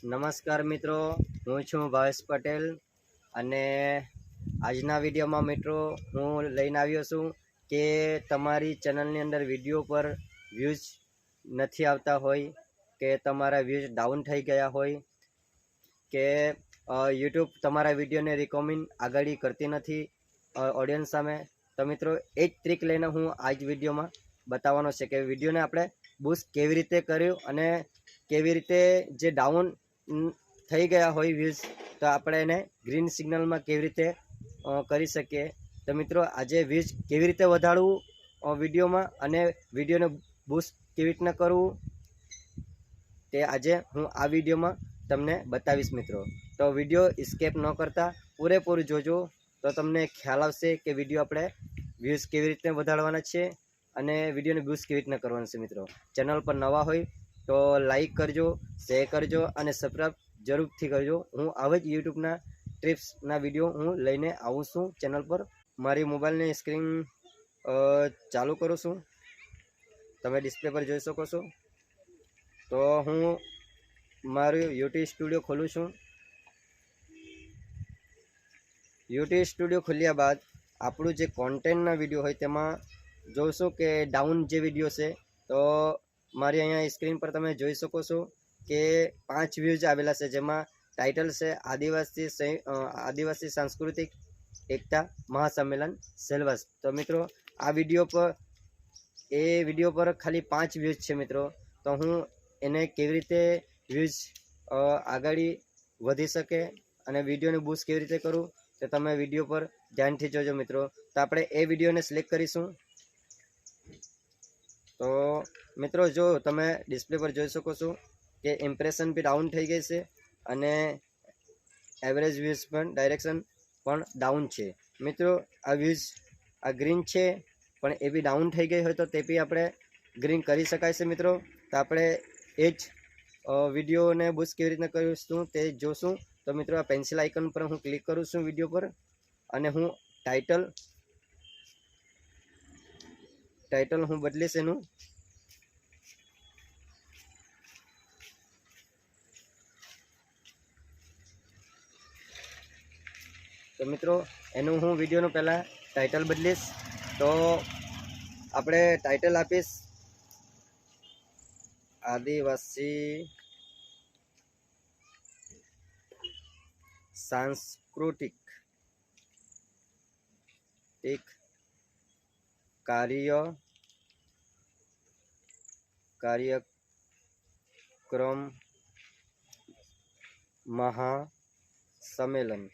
નમસ્કાર મિત્રો, હું છું ભાવેશ પટેલ અને આજના વિડીયોમાં મિત્રો હું લઈને આવ્યો છું કે તમારી ચેનલની અંદર વિડીયો પર વ્યૂઝ નથી આવતા હોય કે તમારા વ્યૂઝ ડાઉન થઈ ગયા હોય કે યુટ્યુબ તમારા વિડીયોને રિકમેન્ડ આગળ કરતી નથી ઓડિયન્સ સામે. તો મિત્રો એ જ ટ્રીક લઈને હું આ જ વિડીયોમાં બતાવવાનો છે કે વિડીયોને આપણે બૂસ્ટ કેવી રીતે કર્યું અને કેવી રીતે જે ડાઉન થઈ ગયા હોય વ્યૂઝ તો આપણે એને ગ્રીન સિગ્નલમાં કેવી રીતે કરી શકીએ. તો મિત્રો આજે વ્યૂઝ કેવી રીતે વધારવું વિડીયોમાં અને વિડીયોને બૂસ્ટ કેવી રીતના કરવું તે આજે હું આ વિડીયોમાં તમને બતાવીશ મિત્રો. તો વિડીયો સ્કીપ ન કરતા પૂરેપૂરું જોજો તો તમને ખ્યાલ આવશે કે વિડીયો આપણે વ્યૂઝ કેવી રીતે વધારવાના છે અને વિડીયોને બૂસ્ટ કેવી રીતના કરવાના છે. મિત્રો ચેનલ પર નવા હોય તો લાઈક કરજો, શેર કરજો અને સબસ્ક્રાઈબ જરૂરથી કરજો. હું આવા જ યુટ્યુબના ટિપ્સના વિડીયો હું લઈને આવું છું ચેનલ પર. મારી મોબાઈલની સ્ક્રીન ચાલુ કરું છું, તમે ડિસ્પ્લે પર જોઈ શકો છો. તો હું મારું યુટ્યુબ સ્ટુડિયો ખોલું છું. યુટ્યુબ સ્ટુડિયો ખોલ્યા બાદ આપણું જે કોન્ટેન્ટના વિડીયો હોય તેમાં જોઈશું કે ડાઉન જે વિડીયો છે તો મારી અહીંયા સ્ક્રીન પર તમે જોઈ શકો છો કે 5 વ્યૂઝ આવેલા છે, જેમાં ટાઇટલ છે આદિવાસી સાંસ્કૃતિક એકતા મહાસંમેલન સેલવાસ. તો મિત્રો આ વિડીયો પર ખાલી 5 વ્યૂઝ છે મિત્રો. તો હું એને કેવી રીતે વ્યૂઝ આગળ વધી શકે અને વિડીયોને બૂસ્ટ કેવી રીતે કરું તો તમે વિડીયો પર ધ્યાનથી જોજો મિત્રો. તો આપણે એ વિડીયોને સિલેક્ટ કરીશું. તો મિત્રો જો તમે ડિસ્પ્લે પર જોઈ શકો છો કે ઇમ્પ્રેશન બી ડાઉન થઈ ગઈ છે અને એવરેજ વ્યૂઝ પણ ડાયરેક્શન પણ ડાઉન છે. મિત્રો આ વ્યૂઝ આ ગ્રીન છે પણ એ બી ડાઉન થઈ ગઈ હોય તો તે બી આપણે ગ્રીન કરી શકાય છે મિત્રો. તો આપણે એ જ વિડીયોને બૂસ્ટ કેવી રીતના કરીશું તે જોશું. તો મિત્રો આ પેન્સિલ આઇકન પર હું ક્લિક કરું છું વિડીયો પર અને હું ટાઇટલ હું બદલીશ એનું. તો મિત્રો એનું હું વિડીયોનું પહેલાં ટાઇટલ બદલીશ. તો આપણે ટાઇટલ આપીશ આદિવાસી સાંસ્કૃતિક કાર્યક્રમ મહાસંમેલન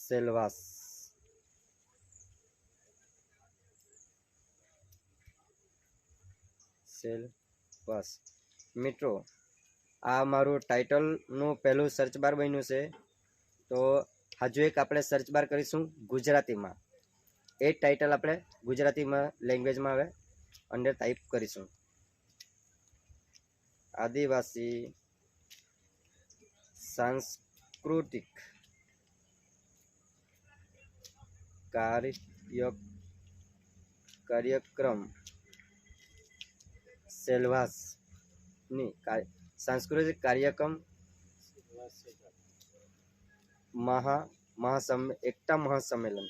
સેલવાસ. મિત્રો આ મારું ટાઇટલનું પહેલું સર્ચ બાર બન્યું છે. તો હજુ એક આપણે સર્ચ બાર કરીશું ગુજરાતીમાં. એ જ ટાઇટલ આપણે ગુજરાતીમાં લેંગ્વેજમાં હવે અંદર ટાઈપ કરીશું આદિવાસી સાંસ્કૃતિક કાર્યક્રમ સેલવાસની સાંસ્કૃતિક કાર્યક્રમ એકતા મહાસંમેલન.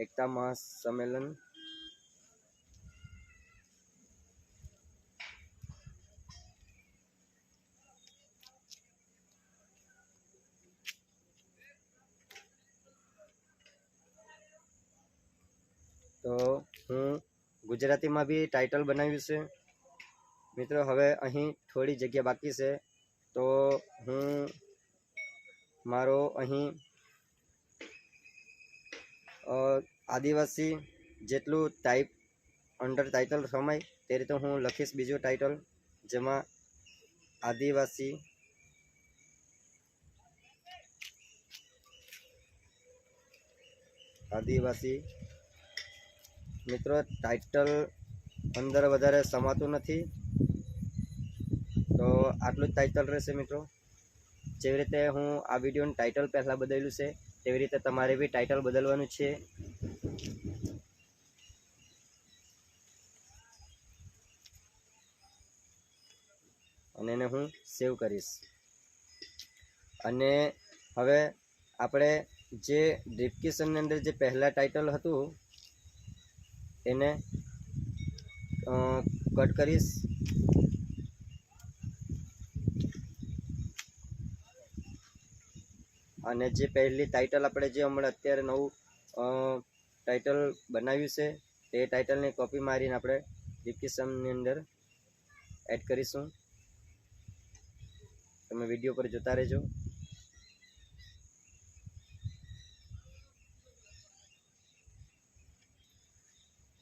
એકતા મહાસંમેલન તો હું ગુજરાતીમાં બી ટાઇટલ બનાવ્યું છે મિત્રો. હવે અહીં થોડી જગ્યા બાકી છે તો હું મારો અહીં આદિવાસી જેટલું ટાઈપ અંડર ટાઇટલ સમાય તે રીતે હું લખીશ બીજું ટાઇટલ, જેમાં આદિવાસી મિત્રો ટાઇટલ અંદર વધારે સમાતું નથી આટલું જ ટાઇટલ રહેશે મિત્રો. જેવી રીતે હું આ વિડીયોનું ટાઇટલ પહેલાં બદલ્યું છે તેવી રીતે તમારે બી ટાઇટલ બદલવાનું છે. અને એને હું સેવ કરીશ. અને હવે આપણે જે ડિસ્ક્રિપ્શનની અંદર જે પહેલાં ટાઇટલ હતું એને કટ કરીશ. અને જે પહેલી ટાઇટલ આપણે જે હમણાં અત્યારે નવું ટાઇટલ બનાવ્યું છે તે ટાઇટલને કોપી મારીને આપણે ડિસ્ક્રિપ્શનની અંદર એડ કરીશું. તમે વિડીયો પર જોતા રહેજો.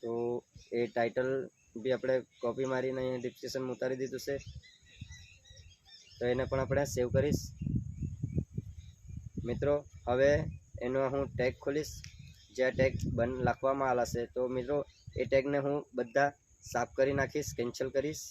તો એ ટાઇટલ બી આપણે કોપી મારીને અહીંયા ડિસ્ક્રિપ્શનમાં ઉતારી દીધું છે. તો એને પણ આપણે સેવ કરીશ. મિત્રો હવે એનો હું ટેગ ખોલીશ. જે ટેગ લખવામાં આવેલા છે તો મિત્રો એ ટેગને હું બધા સાફ કરી નાખીશ, કેન્સલ કરીશ.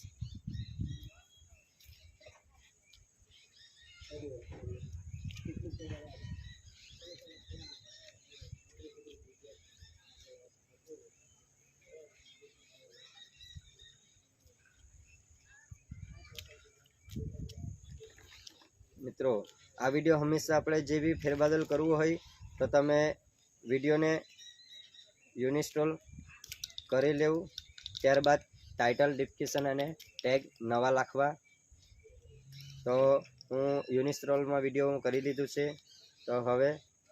મિત્રો આ વિડીયો હંમેશા આપણે જે બી ફેરબદલ કરવું હોય તો તમે વિડીયોને ઇન્સ્ટોલ કરી લેવું. ત્યારબાદ ટાઇટલ, ડિસ્ક્રિપ્શન અને ટેગ નવા લખવા. તો હું ઇન્સ્ટોલમાં વિડીયો કરી દીધું છે. તો હવે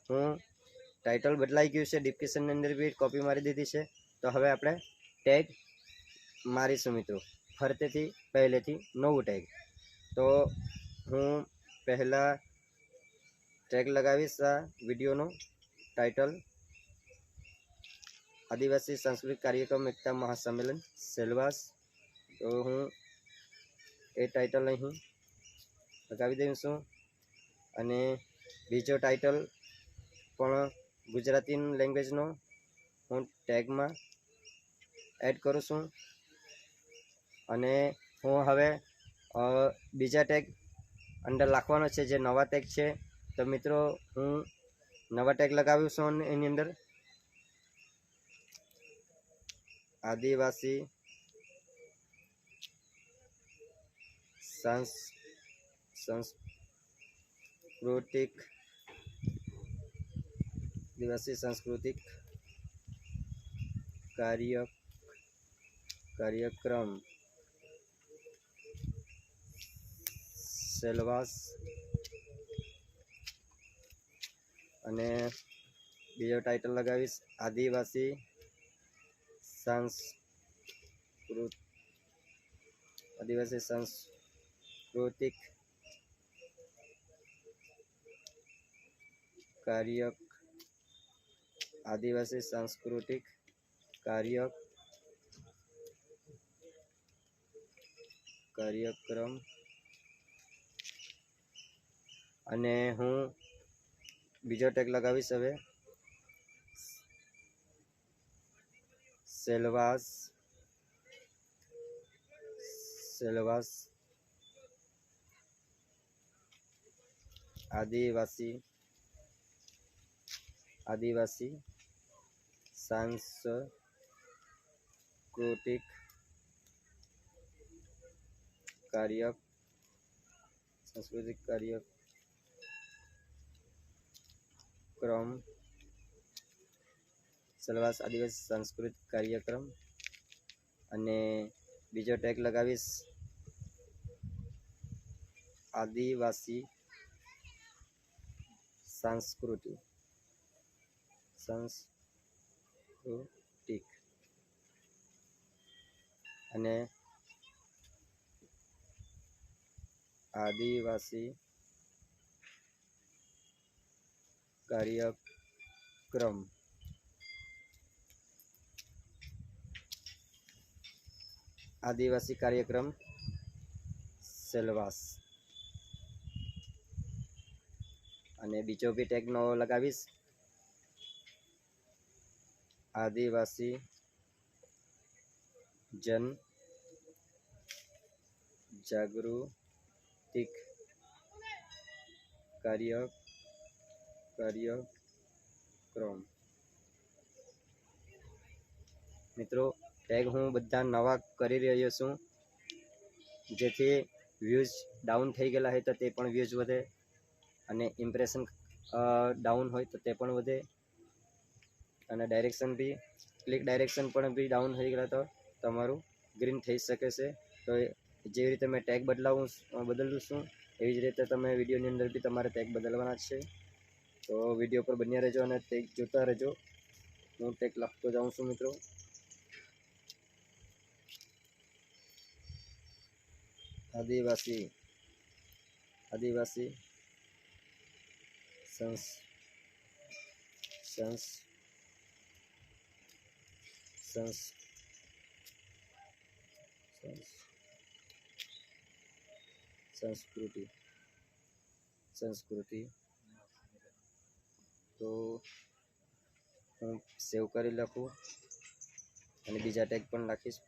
હું ટાઇટલ બદલાઈ ગયું છે, ડિસ્ક્રિપ્શનની અંદર બી કોપી મારી દીધી છે. તો હવે આપણે ટેગ મારીશું મિત્રો, ફરતેથી પહેલેથી નવું ટેગ. તો હું પહેલાં ટેગ લગાવીશ આ વિડીયોનો ટાઇટલ આદિવાસી સાંસ્કૃતિક કાર્યક્રમ એકતા મહાસંમેલન સેલવાસ. તો હું એ ટાઇટલ અહીં લગાવી દઉં છું. અને બીજો ટાઇટલ પણ ગુજરાતી લેંગ્વેજનો હું ટેગમાં એડ કરું છું. અને હું હવે બીજા ટેગ અંદર લખવાનો છે જે નવા ટેગ છે. તો મિત્રો હું નવા ટેગ લગાવ્યું છું અને એની અંદર આદિવાસી સાંસ્કૃતિક કાર્યક્રમ સેલવાસ. અને બીજો ટાઇટલ લગાવીશ આદિવાસી સાંસ્કૃતિક કાર્યક્રમ. અને હું બીજો ટેગ લગાવીશ હવે સેલવાસ આદિવાસી સાંસ્કૃતિક કાર્યક્રમ સેલવાસ આદિવાસી સાંસ્કૃતિક કાર્યક્રમ. અને બીજો ટેગ લગાવીશ આદિવાસી સાંસ્કૃતિક. અને આદિવાસી કાર્યક્રમ. સેલવાસ. અને બીજો બી ટેગ નવો લગાવીશ આદિવાસી જન જાગૃતિ સાંસ્કૃતિક કાર્યક્રમ. મિત્રો ટેગ હું બધા નવા કરી રહ્યો છું, જેથી વ્યૂઝ ડાઉન થઈ ગયેલા હોય તો તે પણ વ્યૂઝ વધે, અને ઇમ્પ્રેશન ડાઉન હોય તો તે પણ વધે, અને ડાયરેક્શન બી ક્લિક ડાયરેક્શન પણ બી ડાઉન થઈ ગયેલા તો તમારું ગ્રીન થઈ શકે છે. તો જેવી રીતે મેં ટેગ બદલું છું એવી જ રીતે તમે વિડીયોની અંદર બી તમારે ટેગ બદલવાના છે. તો વિડીયો પર બન્યા રહેજો અને ટેગ જોતા રહેજો. હું ટેગ લખતો જાઉં છું મિત્રો. આદિવાસી સંસ્કૃતિ. તો હું સેવ કરી લખું અને બીજા ટેગ પણ લખીશ.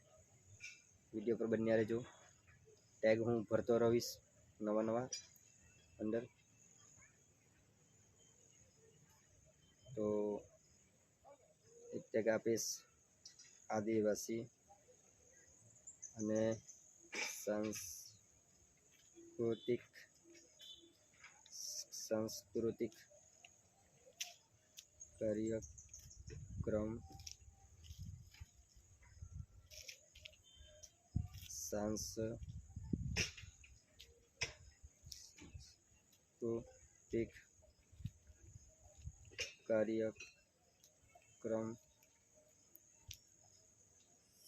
વિડીયો પર બન્યા રહેજો. ટેગ હું ભરતો રહીશ નવા અંદર. તો એક ટેગ આપીશ આદિવાસી અને સાંસ્કૃતિક કાર્યક્રમ. સાંસ્કૃતિક કાર્યક્રમ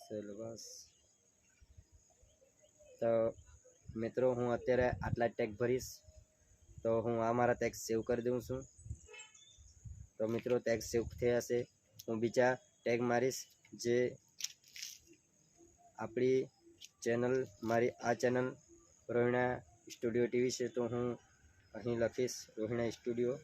સેલવાસ. તો મિત્રો હું અત્યારે આટલા ટેગ ભરીશ. તો હું આ મારા ટેગ સેવ કરી દઉં છું. તો મિત્રો ટેગ સેવ થયા છે. હું બીજા ટેગ મારીશ, જે આપણી ચેનલ, મારી આ ચેનલ રોહિણા સ્ટુડિયો ટીવી છે. તો હું અહીં લખીશ રોહિણા સ્ટુડિયો.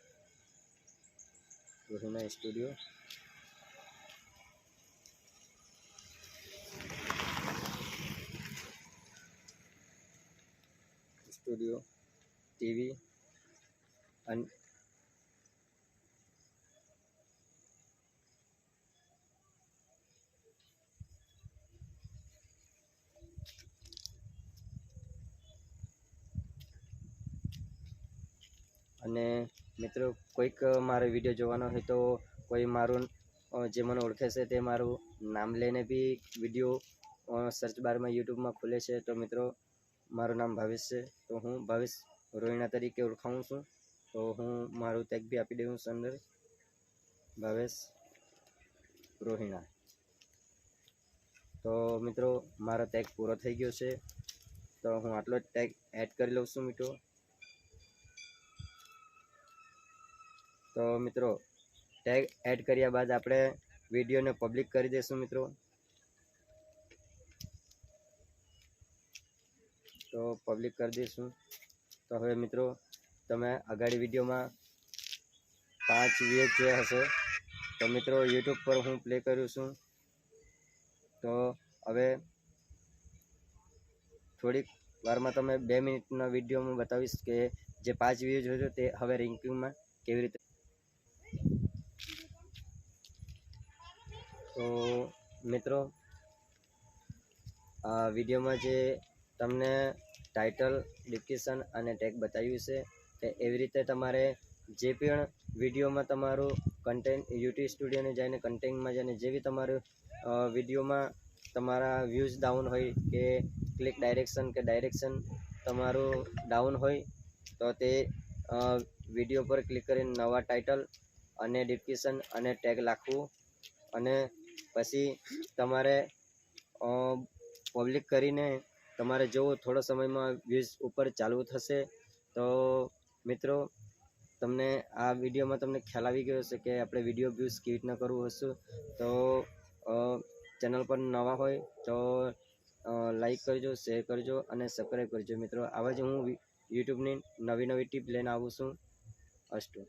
ટીવી અને મિત્રો કોઈક મારો વિડીયો જોવાનો હોય તો કોઈ મારું જે મને ઓળખે છે તે મારું નામ લઈને બી વિડીયો સર્ચ બારમાં યુટ્યુબમાં ખુલે છે. તો મિત્રો મારું નામ ભાવેશ છે. તો હું ભાવેશ રોહિણા તરીકે ઓળખાવું છું. તો હું મારું ટેગ બી આપી દઉં છું અંદર, ભાવેશ રોહિણા. તો મિત્રો મારો ટેગ પૂરો થઈ ગયો છે. તો હું આટલો જ ટેગ એડ કરી લઉં છું મિત્રો. તો મિત્રો ટેગ એડ કર્યા બાદ આપણે વિડીયોને પબ્લિક કરી દઈશું મિત્રો. તો પબ્લિક કરી દઈશું. તો હવે મિત્રો તમે અગાડી વિડીયોમાં 5 વ્યૂઝ જોયા હશે. તો મિત્રો યુટ્યુબ પર હું પ્લે કરું છું. તો હવે થોડીક વારમાં તમે 2 મિનિટના વિડીયોમાં બતાવીશ કે જે 5 વ્યૂઝ હોય તે હવે રેન્કિંગમાં કેવી રીતે. તો મિત્રો આ વિડીયોમાં જે તમને ટાઇટલ, ડિસ્ક્રિપ્શન અને ટેગ બતાવ્યું છે કે એવી રીતે તમારે જે પણ વિડીયોમાં તમારું કન્ટેન્ટ યુટ્યુબ સ્ટુડિયોને જઈને કન્ટેન્ટમાં જઈને જેવી તમારું વિડીયોમાં તમારા વ્યૂઝ ડાઉન હોય કે ક્લિક ડાયરેક્શન તમારું ડાઉન હોય તો તે વિડીયો પર ક્લિક કરીને નવા ટાઇટલ અને ડિસ્ક્રિપ્શન અને ટેગ લખવું, અને પછી તમારે પબ્લિક કરીને તમારે જો થોડા સમયમાં વ્યૂઝ ઉપર ચાલુ થશે. તો મિત્રો તમને આ વિડીયોમાં તમને ખ્યાલ આવી ગયો હશે કે આપણે વિડીયો વ્યૂઝ કેવી રીતના કરવું હશે. તો ચેનલ પર નવા હોય તો લાઈક કરજો, શેર કરજો અને સબસ્ક્રાઈબ કરજો મિત્રો. આવા જ હું યુટ્યુબની નવી ટીપ લઈને આવું છું. અસ્તુ.